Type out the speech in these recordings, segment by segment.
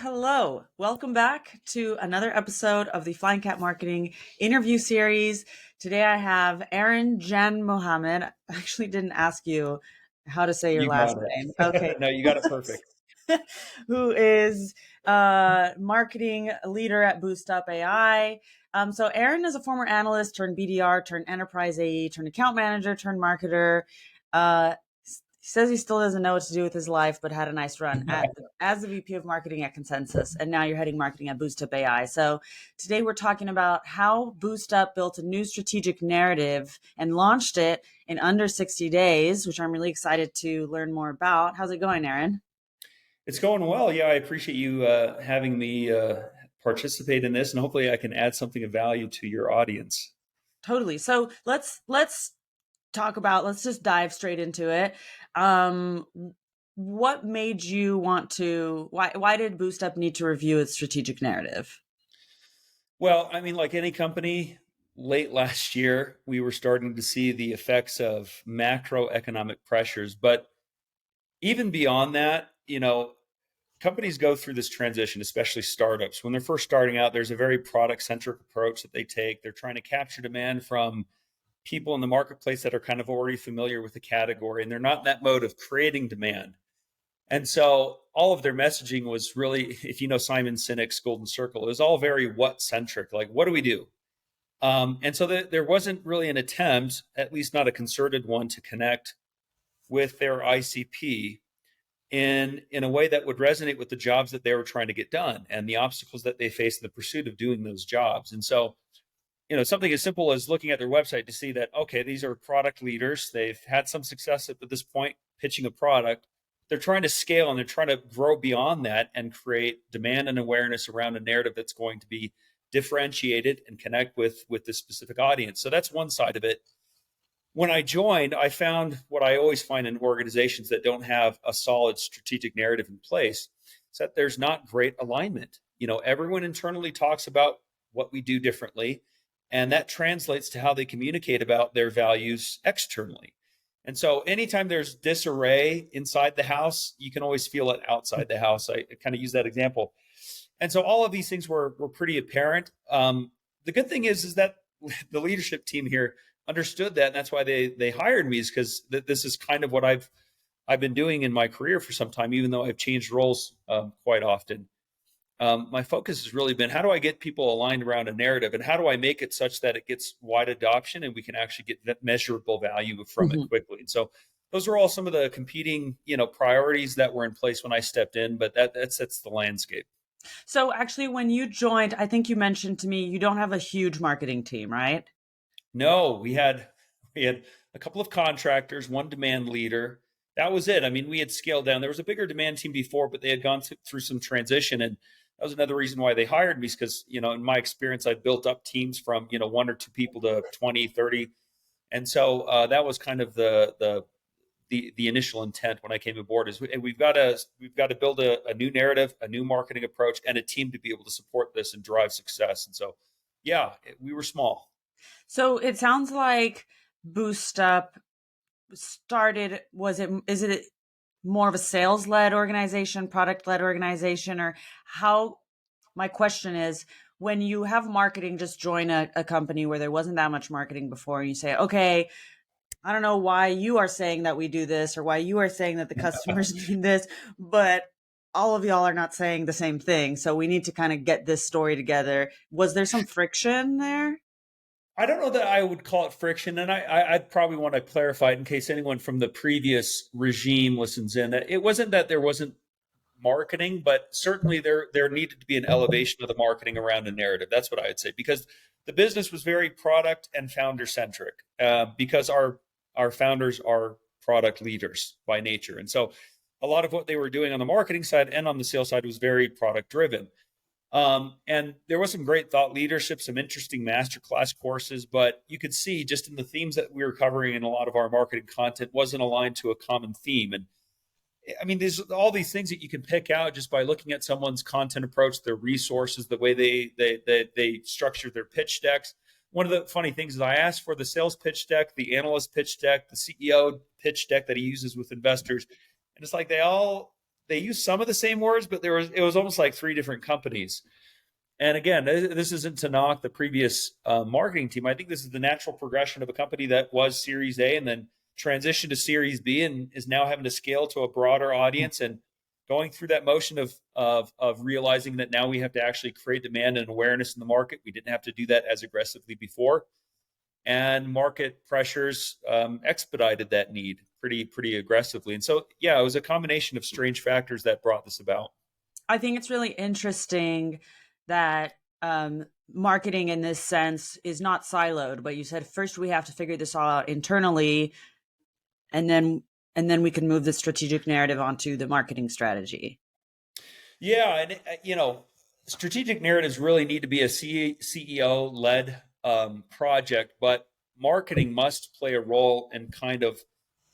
Hello. Welcome back to another episode of the Flying Cat Marketing interview series. Today I have Aaron Janmohamed. I actually didn't ask you how to say your You last got name. Okay. it. No, you got it perfect. Who is marketing leader at BoostUp AI. So Aaron is a former analyst turned BDR, turned enterprise AE, turned account manager, turned marketer. He says he still doesn't know what to do with his life, but had a nice run as the VP of marketing at Consensus. And now you're heading marketing at BoostUp AI. So today we're talking about how BoostUp built a new strategic narrative and launched it in under 60 days, which I'm really excited to learn more about. How's it going, Aaron? It's going well. Yeah, I appreciate you having me participate in this, and hopefully I can add something of value to your audience. Totally. So let's talk about, let's just dive straight into it. What made you want to, why did BoostUp need to review its strategic narrative? Well, I mean, like any company, late last year, we were starting to see the effects of macroeconomic pressures. But even beyond that, companies go through this transition, especially startups. When they're first starting out, there's a very product-centric approach that they take. They're trying to capture demand from people in the marketplace that are kind of already familiar with the category, and they're not in that mode of creating demand. And so all of their messaging was really, if you know Simon Sinek's Golden Circle, it was all very what-centric, like what do we do? And so there wasn't really an attempt, at least not a concerted one, to connect with their ICP in a way that would resonate with the jobs that they were trying to get done and the obstacles that they faced in the pursuit of doing those jobs. And so, something as simple as looking at their website to see that, okay, these are product leaders. They've had some success at this point pitching a product. They're trying to scale and they're trying to grow beyond that and create demand and awareness around a narrative that's going to be differentiated and connect with this specific audience. So that's one side of it. When I joined, I found what I always find in organizations that don't have a solid strategic narrative in place, is that there's not great alignment. Everyone internally talks about what we do differently, and that translates to how they communicate about their values externally. And so anytime there's disarray inside the house, you can always feel it outside the house. I kind of use that example. And so all of these things were pretty apparent. The good thing is that the leadership team here understood that, and that's why they hired me, is because this is kind of what I've been doing in my career for some time, even though I've changed roles quite often. My focus has really been, how do I get people aligned around a narrative, and how do I make it such that it gets wide adoption and we can actually get measurable value from it quickly? And so those are all some of the competing, priorities that were in place when I stepped in, but that sets the landscape. So actually, when you joined, I think you mentioned to me, you don't have a huge marketing team, right? No, we had a couple of contractors, one demand leader. That was it. I mean, we had scaled down. There was a bigger demand team before, but they had gone through some transition, and that was another reason why they hired me, is because, in my experience, I built up teams from, one or two people to 20, 30. And so that was kind of the initial intent when I came aboard, is we've got to build a new narrative, a new marketing approach, and a team to be able to support this and drive success. And so, yeah, we were small. So it sounds like BoostUp started, is it more of a sales-led organization, product-led organization, or how? My question is, when you have marketing just join a company where there wasn't that much marketing before, and you say, okay, I don't know why you are saying that we do this, or why you are saying that the customers need this, but all of y'all are not saying the same thing. So we need to kind of get this story together. Was there some friction there? I don't know that I would call it friction, and I'd probably want to clarify it in case anyone from the previous regime listens in. That it wasn't that there wasn't marketing, but certainly there needed to be an elevation of the marketing around a narrative. That's what I would say, because the business was very product and founder centric, because our founders are product leaders by nature, and so a lot of what they were doing on the marketing side and on the sales side was very product driven. And there was some great thought leadership, some interesting masterclass courses, but you could see just in the themes that we were covering in a lot of our marketing content wasn't aligned to a common theme. And I mean, there's all these things that you can pick out just by looking at someone's content approach, their resources, the way they structure their pitch decks. One of the funny things is I asked for the sales pitch deck, the analyst pitch deck, the CEO pitch deck that he uses with investors. And it's like they all they used some of the same words, but it was almost like three different companies. And again, this isn't to knock the previous marketing team. I think this is the natural progression of a company that was Series A and then transitioned to Series B and is now having to scale to a broader audience and going through that motion of realizing that now we have to actually create demand and awareness in the market. We didn't have to do that as aggressively before, and market pressures expedited that need pretty aggressively. And so, yeah, it was a combination of strange factors that brought this about. I think it's really interesting that marketing in this sense is not siloed, but you said first we have to figure this all out internally, and then we can move the strategic narrative onto the marketing strategy. Yeah, and strategic narratives really need to be a CEO led project, but marketing must play a role in kind of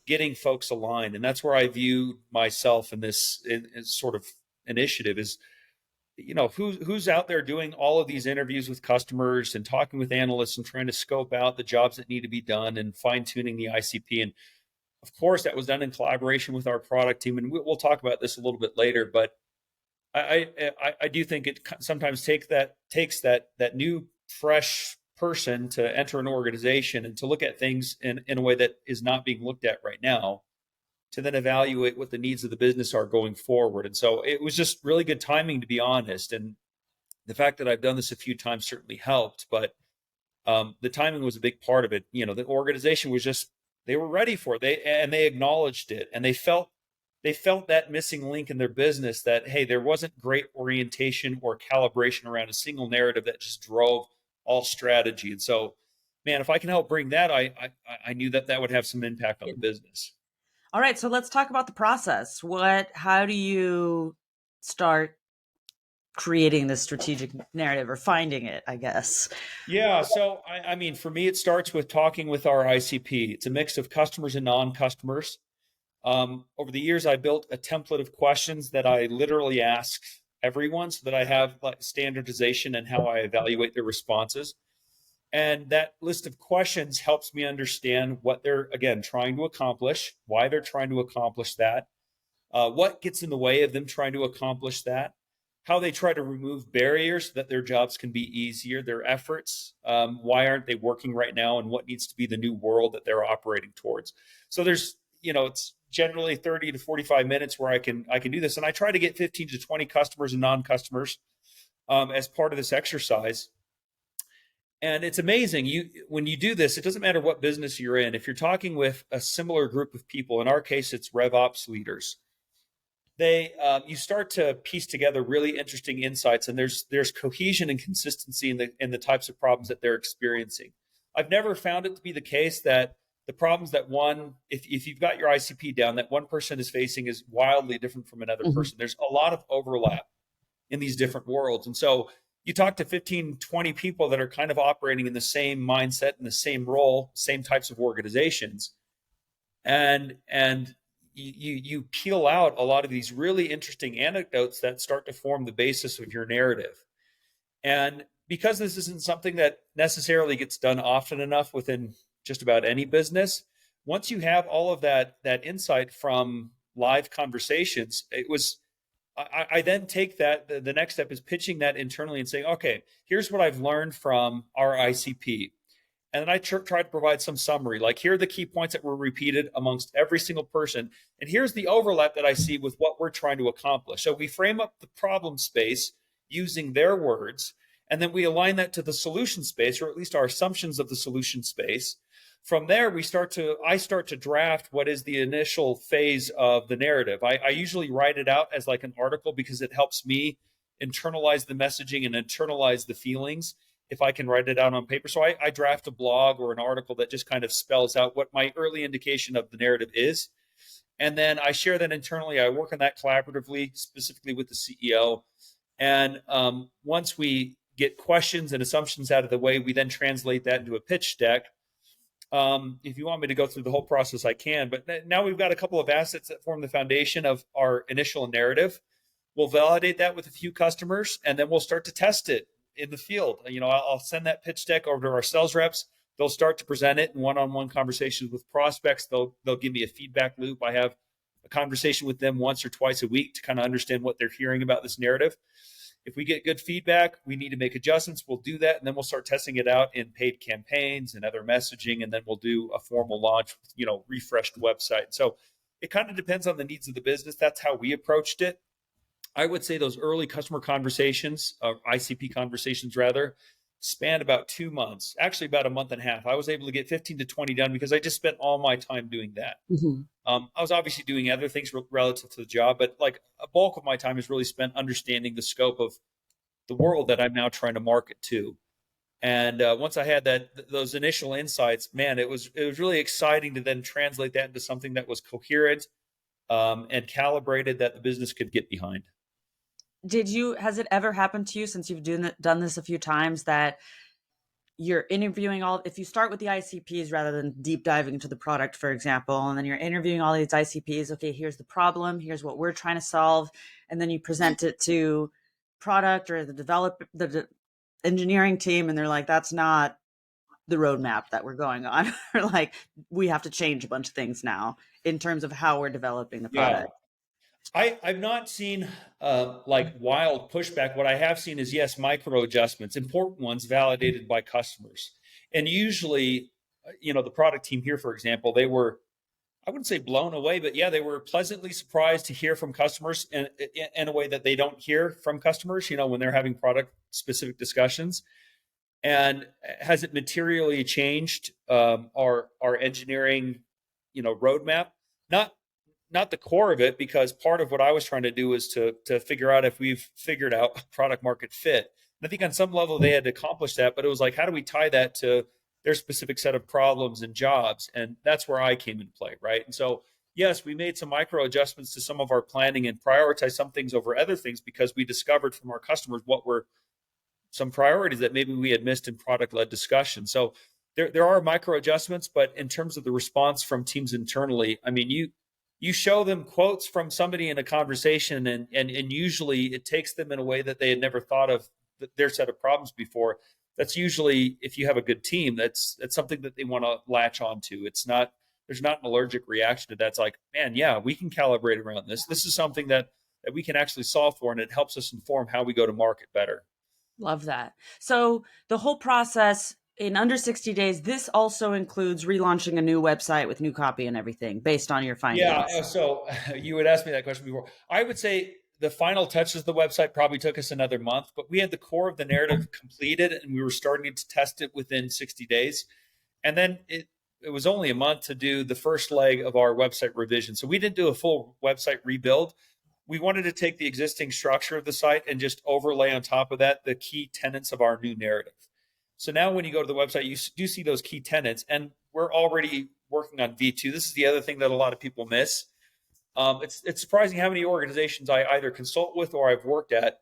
getting folks aligned, and that's where I view myself in this in sort of initiative is, who's out there doing all of these interviews with customers and talking with analysts and trying to scope out the jobs that need to be done and fine tuning the ICP. And of course, that was done in collaboration with our product team, and we'll talk about this a little bit later. But I do think it sometimes takes that new fresh person to enter an organization and to look at things in a way that is not being looked at right now, to then evaluate what the needs of the business are going forward. And so it was just really good timing, to be honest. And the fact that I've done this a few times certainly helped, but the timing was a big part of it. The organization was just, they were ready for it. They acknowledged it, and they felt that missing link in their business, that, hey, there wasn't great orientation or calibration around a single narrative that just drove all strategy. And so, man, if I can help bring that, I knew that would have some impact on the business. All right, so let's talk about the process. How do you start creating this strategic narrative or finding it, I guess? Yeah, so I mean, for me, it starts with talking with our ICP. It's a mix of customers and non-customers. Over the years, I built a template of questions that I literally ask everyone, so that I have like standardization in how I evaluate their responses. And that list of questions helps me understand what they're, again, trying to accomplish, why they're trying to accomplish that, what gets in the way of them trying to accomplish that, how they try to remove barriers so that their jobs can be easier, their efforts, why aren't they working right now, and what needs to be the new world that they're operating towards. So there's, it's generally 30 to 45 minutes where I can do this. And I try to get 15 to 20 customers and non-customers as part of this exercise. And it's amazing. When you do this, it doesn't matter what business you're in. If you're talking with a similar group of people, in our case, it's RevOps leaders, you start to piece together really interesting insights, and there's cohesion and consistency in the types of problems that they're experiencing. I've never found it to be the case that the problems that if you've got your ICP down, that one person is facing is wildly different from another person. There's a lot of overlap in these different worlds. And so you talk to 15, 20 people that are kind of operating in the same mindset, in the same role, same types of organizations. And you peel out a lot of these really interesting anecdotes that start to form the basis of your narrative. And because this isn't something that necessarily gets done often enough within just about any business, once you have all of that insight from live conversations, I then take that, the next step is pitching that internally and saying, okay, here's what I've learned from our ICP. And then I try to provide some summary, like here are the key points that were repeated amongst every single person. And here's the overlap that I see with what we're trying to accomplish. So we frame up the problem space using their words, and then we align that to the solution space, or at least our assumptions of the solution space. From there, I start to draft what is the initial phase of the narrative. I usually write it out as like an article because it helps me internalize the messaging and internalize the feelings if I can write it out on paper. So I draft a blog or an article that just kind of spells out what my early indication of the narrative is. And then I share that internally. I work on that collaboratively, specifically with the CEO. And once we get questions and assumptions out of the way, we then translate that into a pitch deck. If you want me to go through the whole process, I can. But now we've got a couple of assets that form the foundation of our initial narrative. We'll validate that with a few customers, and then we'll start to test it in the field. I'll send that pitch deck over to our sales reps. They'll start to present it in one-on-one conversations with prospects. They'll give me a feedback loop. I have a conversation with them once or twice a week to kind of understand what they're hearing about this narrative. If we get good feedback, we need to make adjustments. We'll do that, and then we'll start testing it out in paid campaigns and other messaging, and then we'll do a formal launch, refreshed website. So it kind of depends on the needs of the business. That's how we approached it. I would say those early customer conversations, ICP conversations rather, spanned about 2 months, actually about a month and a half. I was able to get 15 to 20 done because I just spent all my time doing that. Mm-hmm. I was obviously doing other things relative to the job, but like a bulk of my time is really spent understanding the scope of the world that I'm now trying to market to. And once I had those initial insights, man, it was really exciting to then translate that into something that was coherent and calibrated that the business could get behind. Has it ever happened to you, since you've done this a few times, that you're interviewing if you start with the ICPs rather than deep diving into the product, for example, and then you're interviewing all these ICPs, okay, here's the problem, here's what we're trying to solve, and then you present it to product or the engineering team, and they're like, that's not the roadmap that we're going on. Or like, we have to change a bunch of things now in terms of how we're developing the product. I've not seen like wild pushback. What I have seen is, yes, micro adjustments, important ones validated by customers. And usually, the product team here, for example, they were, I wouldn't say blown away, but yeah, they were pleasantly surprised to hear from customers in a way that they don't hear from customers, when they're having product specific discussions. And has it materially changed our engineering, roadmap? Not the core of it, because part of what I was trying to do was to figure out if we've figured out product market fit. And I think on some level they had accomplished that, but it was like, how do we tie that to their specific set of problems and jobs? And that's where I came into play, right? And so, yes, we made some micro adjustments to some of our planning and prioritized some things over other things because we discovered from our customers what were some priorities that maybe we had missed in product-led discussion. So there are micro adjustments, but in terms of the response from teams internally, I mean, you show them quotes from somebody in a conversation, and usually it takes them in a way that they had never thought of their set of problems before. That's usually, if you have a good team, that's something that they want to latch onto. There's not an allergic reaction to that. It's like, man, yeah, we can calibrate around this. This is something that we can actually solve for, and it helps us inform how we go to market better. Love that. So the whole process in under 60 days, this also includes relaunching a new website with new copy and everything based on your findings. Yeah. So you would ask me that question before. I would say the final touches of the website probably took us another month, but we had the core of the narrative completed, and we were starting to test it within 60 days. And then it was only a month to do the first leg of our website revision. So we didn't do a full website rebuild. We wanted to take the existing structure of the site and just overlay on top of that the key tenets of our new narrative. So now when you go to the website, you do see those key tenets, and we're already working on V2. This is the other thing that a lot of people miss. It's surprising how many organizations I either consult with or I've worked at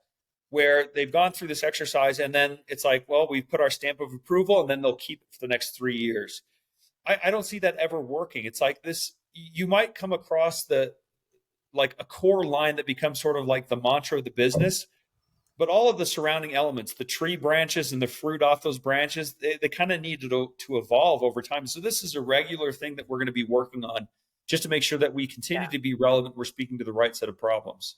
where they've gone through this exercise, and then it's like, well, we've put our stamp of approval, and then they'll keep it for the next 3 years. I don't see that ever working. It's like this, you might come across like a core line that becomes sort of like the mantra of the business, but all of the surrounding elements, the tree branches and the fruit off those branches, they kind of need to evolve over time. So this is a regular thing that we're going to be working on just to make sure that we continue to be relevant. We're speaking to the right set of problems.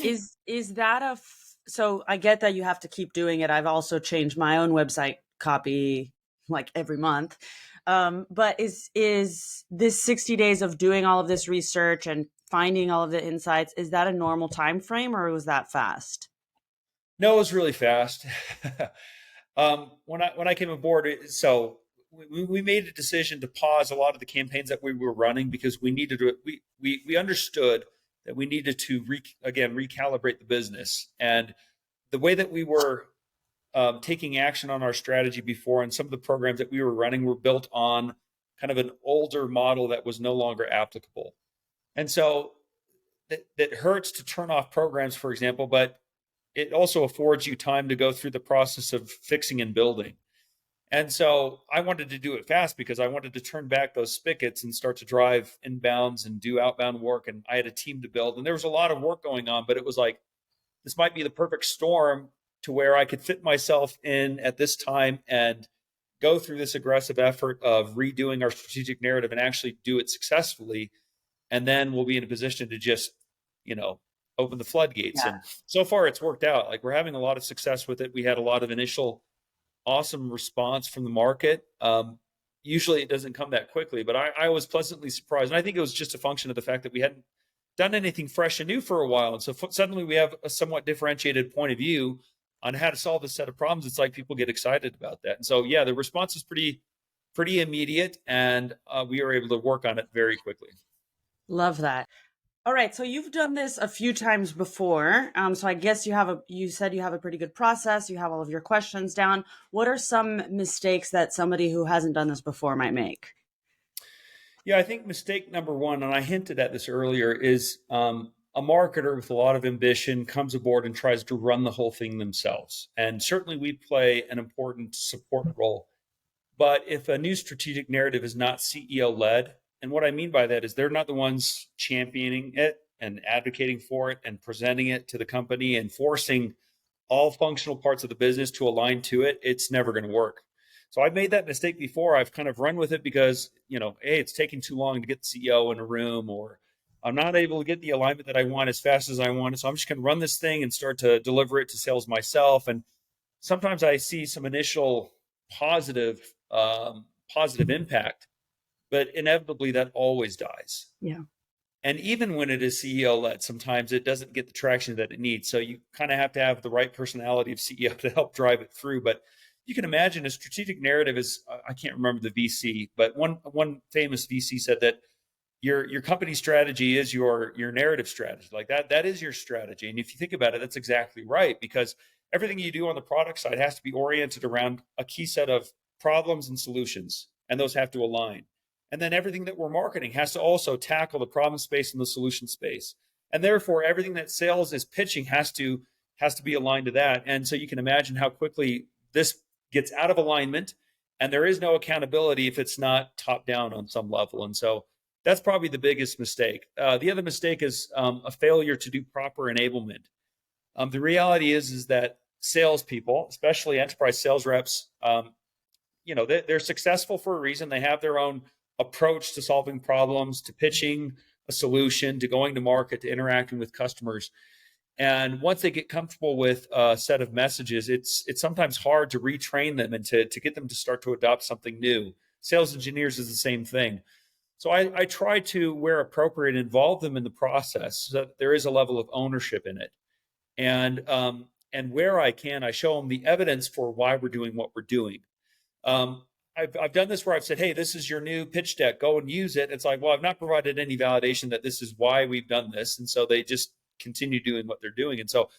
Is that so I get that you have to keep doing it. I've also changed my own website copy like every month. But is this 60 days of doing all of this research and finding all of the insights, is that a normal time frame, or was that fast? No, it was really fast. When I came aboard, so we made a decision to pause a lot of the campaigns that we were running because we needed to. We understood that we needed to recalibrate the business, and the way that we were taking action on our strategy before and some of the programs that we were running were built on kind of an older model that was no longer applicable. And so that hurts to turn off programs, for example, but it also affords you time to go through the process of fixing and building. And so I wanted to do it fast because I wanted to turn back those spigots and start to drive inbounds and do outbound work. And I had a team to build, and there was a lot of work going on, but it was like, this might be the perfect storm to where I could fit myself in at this time and go through this aggressive effort of redoing our strategic narrative and actually do it successfully. and then we'll be in a position to just, open the floodgates. Yeah. And so far it's worked out. Like, we're having a lot of success with it. We had a lot of initial awesome response from the market. Usually it doesn't come that quickly, but I was pleasantly surprised. And I think it was just a function of the fact that we hadn't done anything fresh and new for a while. And so suddenly we have a somewhat differentiated point of view on how to solve a set of problems. It's like people get excited about that. And so, yeah, the response is pretty immediate, and we were able to work on it very quickly. Love that. All right. So you've done this a few times before. So I guess you said you have a pretty good process. You have all of your questions down. What are some mistakes that somebody who hasn't done this before might make? Yeah, I think mistake number one, and I hinted at this earlier, is a marketer with a lot of ambition comes aboard and tries to run the whole thing themselves. And certainly we play an important support role. But if a new strategic narrative is not CEO led, and what I mean by that is they're not the ones championing it and advocating for it and presenting it to the company and forcing all functional parts of the business to align to it, it's never going to work. So I've made that mistake before. I've kind of run with it because, hey, it's taking too long to get the CEO in a room, or I'm not able to get the alignment that I want as fast as I want. So I'm just going to run this thing and start to deliver it to sales myself. And sometimes I see some initial positive impact, but inevitably that always dies. Yeah. And even when it is CEO led, sometimes it doesn't get the traction that it needs. So you kind of have to have the right personality of CEO to help drive it through. But you can imagine a strategic narrative is, I can't remember the VC, but one famous VC said that your company strategy is your narrative strategy. Like that is your strategy. And if you think about it, that's exactly right, because everything you do on the product side has to be oriented around a key set of problems and solutions, and those have to align. And then everything that we're marketing has to also tackle the problem space and the solution space. And therefore, everything that sales is pitching has to be aligned to that. And so you can imagine how quickly this gets out of alignment, and there is no accountability if it's not top down on some level. And so that's probably the biggest mistake. The other mistake is a failure to do proper enablement. The reality is that salespeople, especially enterprise sales reps, they're successful for a reason. They have their own approach to solving problems, to pitching a solution, to going to market, to interacting with customers. And once they get comfortable with a set of messages, it's sometimes hard to retrain them and to get them to start to adopt something new. Sales engineers is the same thing. So I try to, where appropriate, involve them in the process so that there is a level of ownership in it. And where I can, I show them the evidence for why we're doing what we're doing. I've done this where I've said, hey, this is your new pitch deck, go and use it. It's like, well, I've not provided any validation that this is why we've done this. And so they just continue doing what they're doing. And so,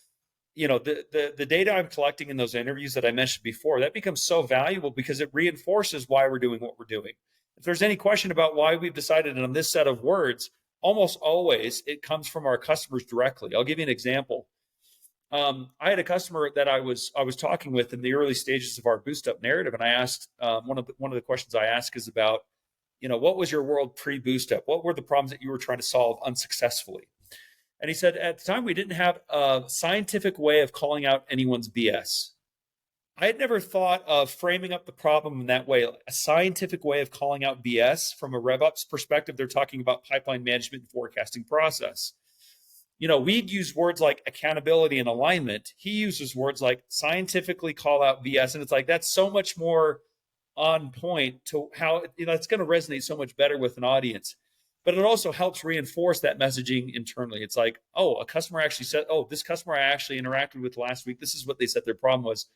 the data I'm collecting in those interviews that I mentioned before, that becomes so valuable because it reinforces why we're doing what we're doing. If there's any question about why we've decided on this set of words, almost always it comes from our customers directly. I'll give you an example. I had a customer that I was talking with in the early stages of our BoostUp narrative, and I asked one of the questions I ask is about, what was your world pre-BoostUp? What were the problems that you were trying to solve unsuccessfully? And he said, at the time, we didn't have a scientific way of calling out anyone's BS. I had never thought of framing up the problem in that way, a scientific way of calling out BS. From a RevOps perspective, they're talking about pipeline management and forecasting process. We'd use words like accountability and alignment. He uses words like scientifically call out BS. And it's like, that's so much more on point to how, it's going to resonate so much better with an audience. But it also helps reinforce that messaging internally. It's like, oh, a customer actually said, oh, this customer I actually interacted with last week, this is what they said their problem was.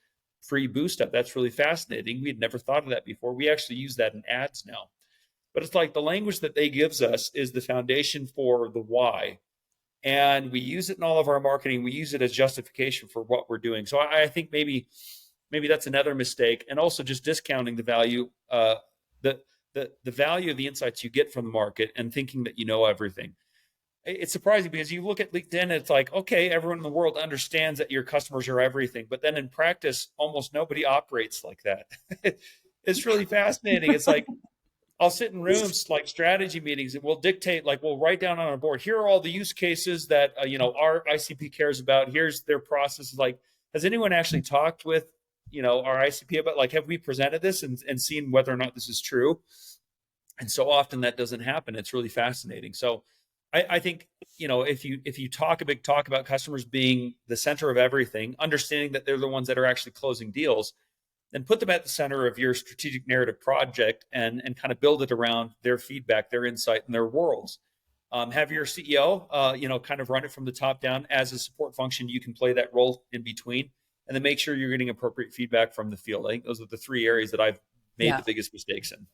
Free BoostUp. That's really fascinating. We'd never thought of that before. We actually use that in ads now. But it's like the language that they gives us is the foundation for the why. And we use it in all of our marketing. We use it as justification for what we're doing. So I think maybe that's another mistake. And also just discounting the value, the value of the insights you get from the market and thinking that you know everything. It's surprising because you look at LinkedIn and it's like, okay, everyone in the world understands that your customers are everything. But then in practice, almost nobody operates like that. It's really fascinating. It's like, I'll sit in rooms like strategy meetings and we'll dictate, like we'll write down on a board, here are all the use cases that, our ICP cares about. Here's their process. Like, has anyone actually talked with, our ICP about, like, have we presented this and seen whether or not this is true? And so often that doesn't happen. It's really fascinating. So I think, if you talk a big talk about customers being the center of everything, understanding that they're the ones that are actually closing deals, then put them at the center of your strategic narrative project and kind of build it around their feedback, their insight, and their worlds. Have your CEO, kind of run it from the top down. As a support function, you can play that role in between, and then make sure you're getting appropriate feedback from the field. I think those are the three areas that I've made Yeah. the biggest mistakes in.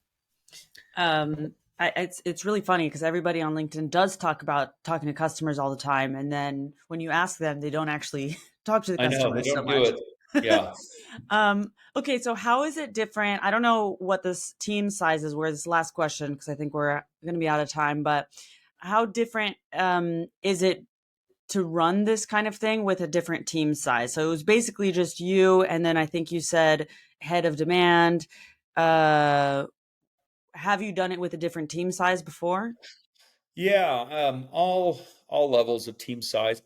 It's really funny because everybody on LinkedIn does talk about talking to customers all the time, and then when you ask them, they don't actually talk to the I know they customers so don't do much. it. Yeah. Okay, so how is it different? I don't know what this team sizes were. This last question, because I think we're going to be out of time. But how different is it to run this kind of thing with a different team size? So it was basically just you, and then I think you said head of demand. Have you done it with a different team size before? Yeah, all levels of team size.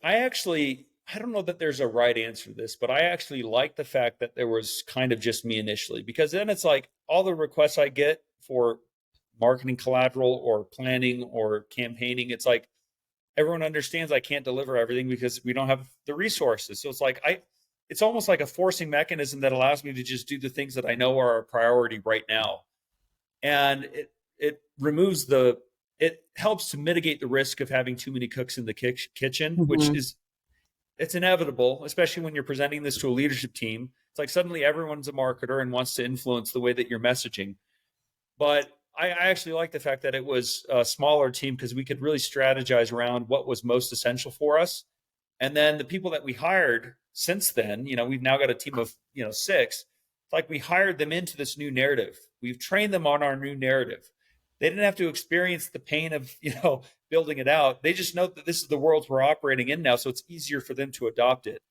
I don't know that there's a right answer to this, but I actually like the fact that there was kind of just me initially, because then it's like all the requests I get for marketing collateral or planning or campaigning, it's like everyone understands I can't deliver everything because we don't have the resources. So it's almost like a forcing mechanism that allows me to just do the things that I know are a priority right now. And it helps to mitigate the risk of having too many cooks in the kitchen, which Mm-hmm. is it's inevitable, especially when you're presenting this to a leadership team. It's like suddenly everyone's a marketer and wants to influence the way that you're messaging. But I actually like the fact that it was a smaller team because we could really strategize around what was most essential for us. And then the people that we hired since then, we've now got a team of, 6. It's like we hired them into this new narrative. We've trained them on our new narrative. They didn't have to experience the pain of, building it out. They just know that this is the world we're operating in now. So it's easier for them to adopt it.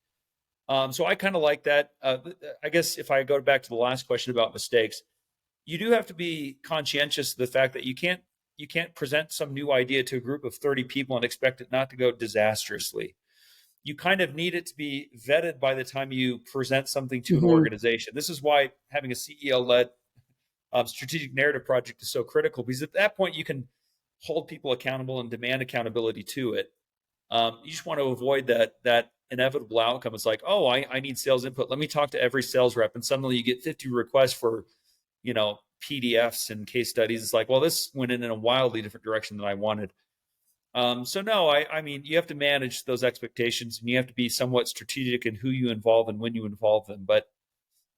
So I kind of like that. I guess if I go back to the last question about mistakes, you do have to be conscientious of the fact that you can't present some new idea to a group of 30 people and expect it not to go disastrously. You kind of need it to be vetted by the time you present something to an Mm-hmm. organization. This is why having a CEO-led strategic narrative project is so critical, because at that point you can hold people accountable and demand accountability to it. You just want to avoid that inevitable outcome. It's like, oh, I need sales input. Let me talk to every sales rep, and suddenly you get 50 requests for PDFs and case studies. It's like, well, this went in a wildly different direction than I wanted. So no, I mean, you have to manage those expectations, and you have to be somewhat strategic in who you involve and when you involve them. But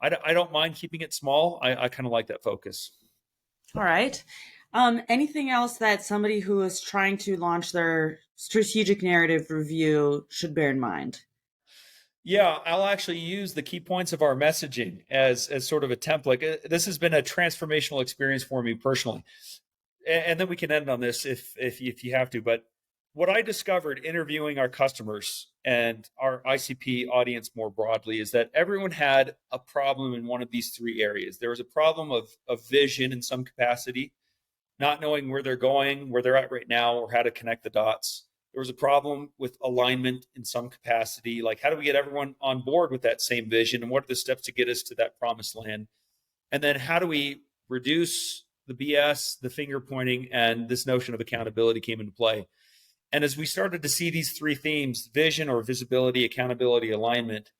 I don't mind keeping it small. I kind of like that focus. All right. Anything else that somebody who is trying to launch their strategic narrative review should bear in mind? Yeah, I'll actually use the key points of our messaging as sort of a template. This has been a transformational experience for me personally, and then we can end on this if you have to. But what I discovered interviewing our customers and our ICP audience more broadly is that everyone had a problem in one of these three areas. There was a problem of vision in some capacity, not knowing where they're going, where they're at right now, or how to connect the dots. There was a problem with alignment in some capacity, like how do we get everyone on board with that same vision, and what are the steps to get us to that promised land? And then how do we reduce the BS, the finger pointing, and this notion of accountability came into play. And as we started to see these three themes, vision or visibility, accountability, alignment,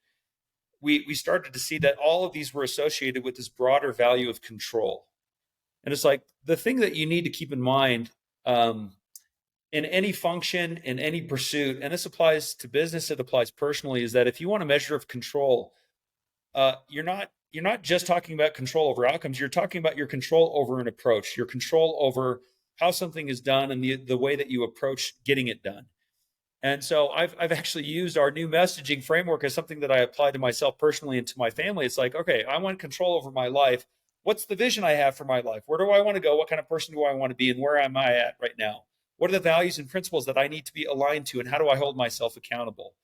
we started to see that all of these were associated with this broader value of control. And it's like the thing that you need to keep in mind in any function, in any pursuit, and this applies to business, it applies personally, is that if you want a measure of control, you're not just talking about control over outcomes. You're talking about your control over an approach, your control over how something is done, and the way that you approach getting it done. And so I've actually used our new messaging framework as something that I apply to myself personally and to my family. It's like, okay, I want control over my life. What's the vision I have for my life? Where do I want to go? What kind of person do I want to be? And where am I at right now? What are the values and principles that I need to be aligned to? And how do I hold myself accountable?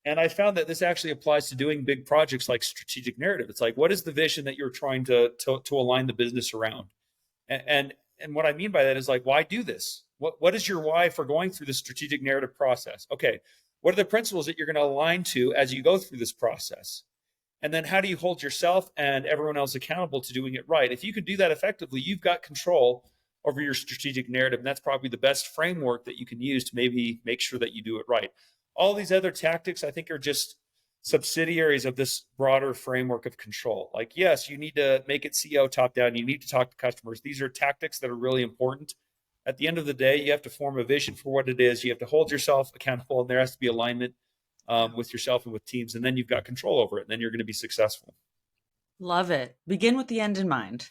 And I found that this actually applies to doing big projects like strategic narrative. It's like, what is the vision that you're trying to align the business around? And what I mean by that is like, why do this? What is your why for going through the strategic narrative process? Okay, what are the principles that you're going to align to as you go through this process? And then how do you hold yourself and everyone else accountable to doing it right? If you can do that effectively, you've got control over your strategic narrative. And that's probably the best framework that you can use to maybe make sure that you do it right. All these other tactics, I think, are just subsidiaries of this broader framework of control. Like, yes, you need to make it CEO top down. You need to talk to customers. These are tactics that are really important. At the end of the day, you have to form a vision for what it is. You have to hold yourself accountable, and there has to be alignment with yourself and with teams. And then you've got control over it. And then you're going to be successful. Love it. Begin with the end in mind.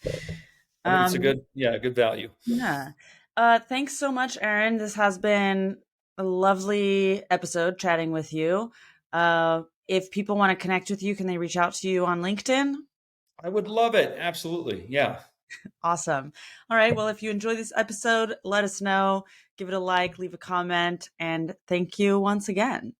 I think it's a good value. Yeah. Thanks so much, Aaron. This has been a lovely episode chatting with you. If people want to connect with you, can they reach out to you on LinkedIn? I would love it. Absolutely. Yeah. Awesome. All right. Well, if you enjoyed this episode, let us know. Give it a like, leave a comment, and thank you once again.